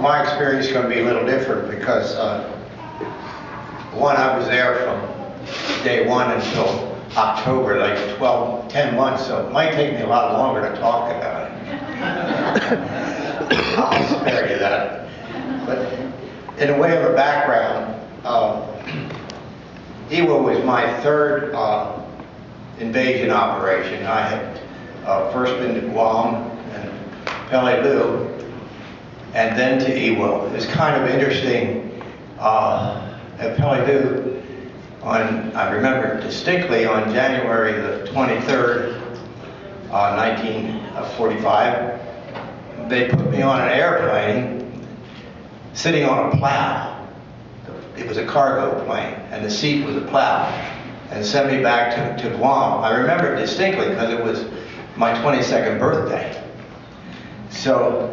My experience is going to be a little different because, one, I was there from day one until October, like 10 months, so it might take me a lot longer to talk about it. I'll spare you that. But in a way of a background, Iwo was my third invasion operation. I had first been to Guam and Peleliu, and then to Iwo. It was kind of interesting. At Peleliu, I remember distinctly, on January the 23rd, 1945, they put me on an airplane sitting on a plow. It was a cargo plane, and the seat was a plow, and sent me back to Guam. I remember it distinctly because it was my 22nd birthday. So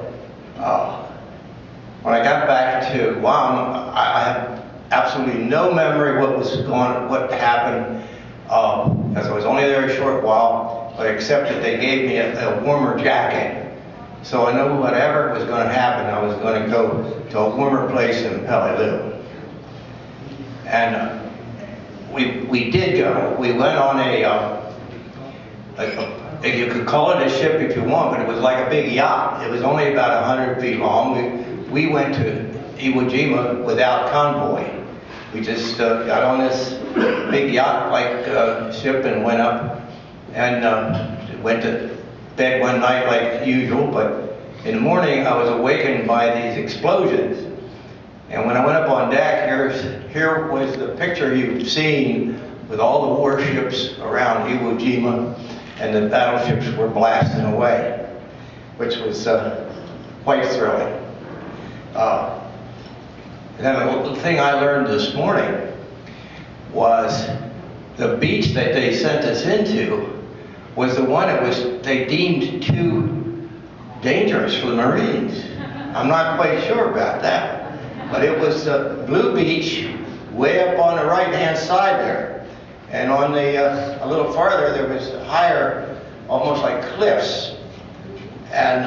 when I got back to Guam, I have absolutely no memory what happened, because I was only there a short while, but except that they gave me a warmer jacket. So I knew whatever was going to happen, I was going to go to a warmer place in Peleliu. And we did go. We went on you could call it a ship if you want, but it was like a big yacht. It was only about 100 feet long. We went to Iwo Jima without convoy. We just got on this big yacht-like ship and went up and went to bed one night like usual, but in the morning I was awakened by these explosions. And when I went up on deck, here was the picture you've seen with all the warships around Iwo Jima, and the battleships were blasting away, which was quite thrilling. And then the thing I learned this morning was the beach that they sent us into was the one they deemed too dangerous for the Marines. I'm not quite sure about that, but it was Blue Beach, way up on the right-hand side there, and on the a little farther there was higher, almost like cliffs, and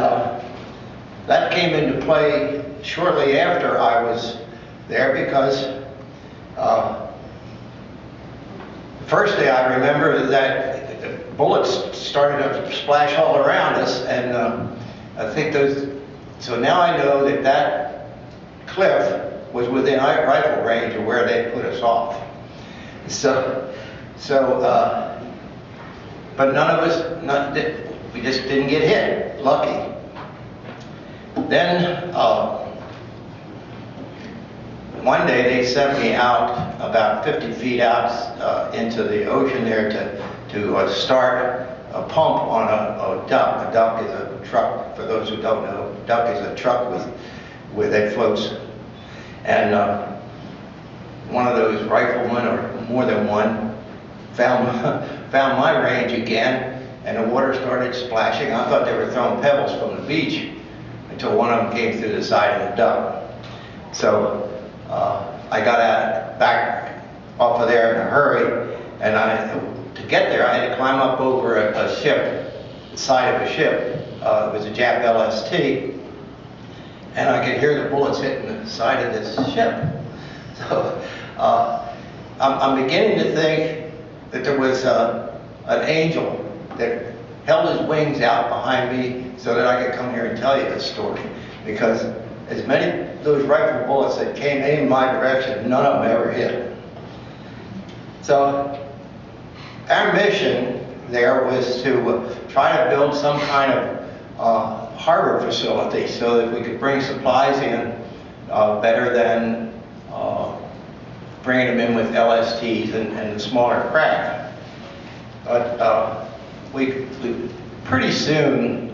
that came into play shortly after I was there, because the first day I remember that bullets started to splash all around us, and I think so now I know that cliff was within rifle range of where they put us off. But none of us, we just didn't get hit, lucky. Then one day they sent me out about 50 feet out into the ocean there to start a pump on a duck. A duck is a truck, for those who don't know. A duck is a truck that floats. And one of those riflemen, or more than one, found my range again, and the water started splashing. I thought they were throwing pebbles from the beach until one of them came through the side of the duck. So I got back off of there in a hurry, and to get there I had to climb up over a ship, the side of a ship. It was a Jap LST, and I could hear the bullets hitting the side of this ship. So I'm beginning to think that there was an angel that held his wings out behind me so that I could come here and tell you this story, because as many of those rifle bullets that came in my direction, none of them ever hit. So our mission there was to try to build some kind of harbor facility so that we could bring supplies in better than bringing them in with LSTs and the smaller craft. But we pretty soon,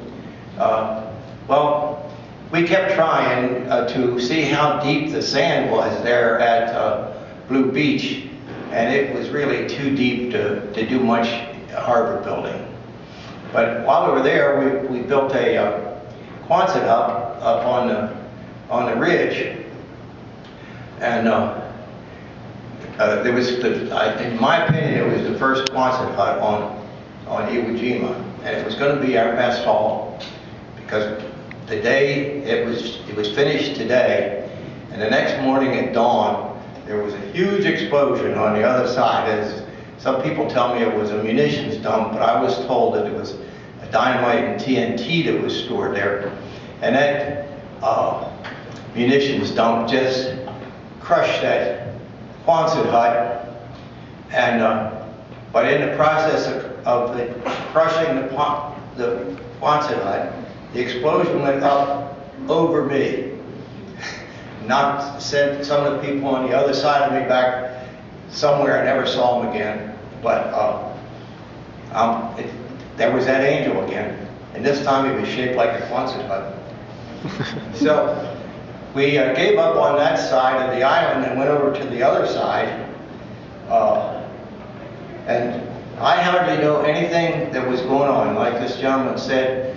we kept trying to see how deep the sand was there at Blue Beach, and it was really too deep to do much harbor building. But while we were there, we built a Quonset hut up on the ridge, and there was, in my opinion, it was the first Quonset hut on Iwo Jima, and it was going to be our mess hall, because the day it was finished today, and the next morning at dawn, there was a huge explosion on the other side. As some people tell me it was a munitions dump, but I was told that it was a dynamite and TNT that was stored there. And that munitions dump just crushed that Quonset hut. And but in the process of crushing the Quonset hut, the explosion went up over me. Sent some of the people on the other side of me back somewhere. I never saw them again. But there was that angel again. And this time it was shaped like a Quonset hut. So we gave up on that side of the island and went over to the other side. And I hardly know anything that was going on. Like this gentleman said,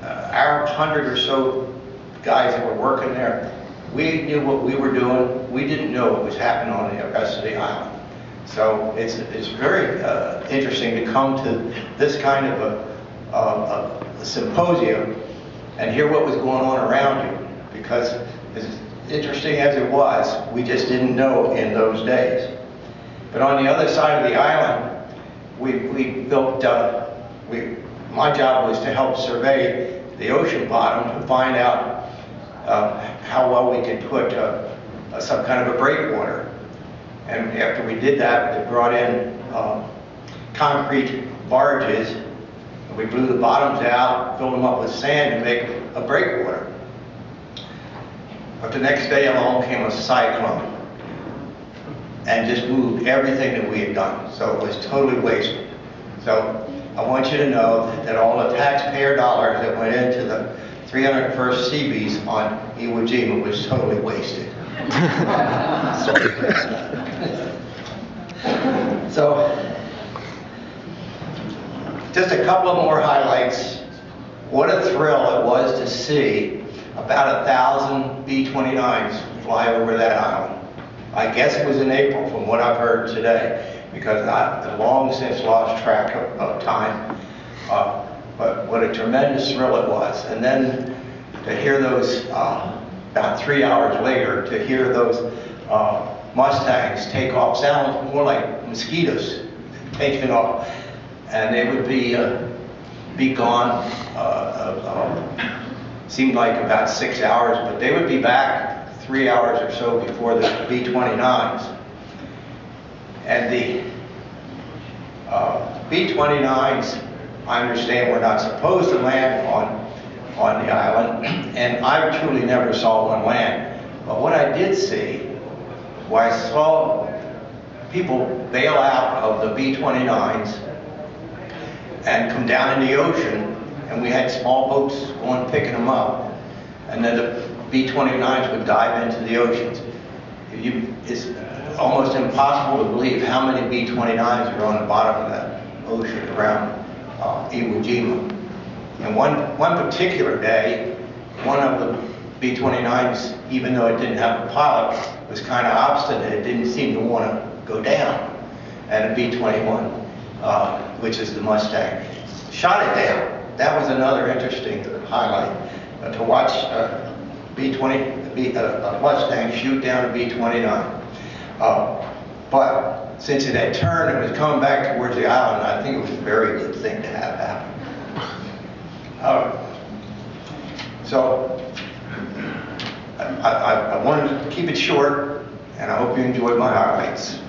our 100 or so guys that were working there, we knew what we were doing. We didn't know what was happening on the rest of the island. So it's very interesting to come to this kind of a symposium and hear what was going on around you, because as interesting as it was, we just didn't know in those days. But on the other side of the island, we built, my job was to help survey the ocean bottom to find out how well we could put some kind of a breakwater. And after we did that, we brought in concrete barges, and we blew the bottoms out, filled them up with sand to make a breakwater. But the next day along came a cyclone and just moved everything that we had done. So it was totally wasted. So I want you to know that all the taxpayer dollars that went into the 301st Seabees on Iwo Jima was totally wasted. So, just a couple of more highlights. What a thrill it was to see about 1,000 B-29s fly over that island. I guess it was in April from what I've heard today, because I've long since lost track of time. But what a tremendous thrill it was. And then to hear those, about 3 hours later, to hear those Mustangs take off, sound more like mosquitoes taking off. And they would be gone, seemed like about 6 hours, but they would be back 3 hours or so before the B-29s. And the B-29s, I understand, were not supposed to land on the island, and I truly never saw one land. But what I did see was I saw people bail out of the B-29s and come down in the ocean, and we had small boats going picking them up, and then the B-29s would dive into the oceans. It's almost impossible to believe how many B-29s are on the bottom of that ocean around Iwo Jima. And one particular day, one of the B-29s, even though it didn't have a pilot, was kind of obstinate. It didn't seem to want to go down. And a B-21, which is the Mustang, shot it down. That was another interesting highlight, to watch a Mustang shoot down a B-29. But since it had turned and was coming back towards the island, I think it was a very good thing to have happen. So I wanted to keep it short, and I hope you enjoyed my highlights.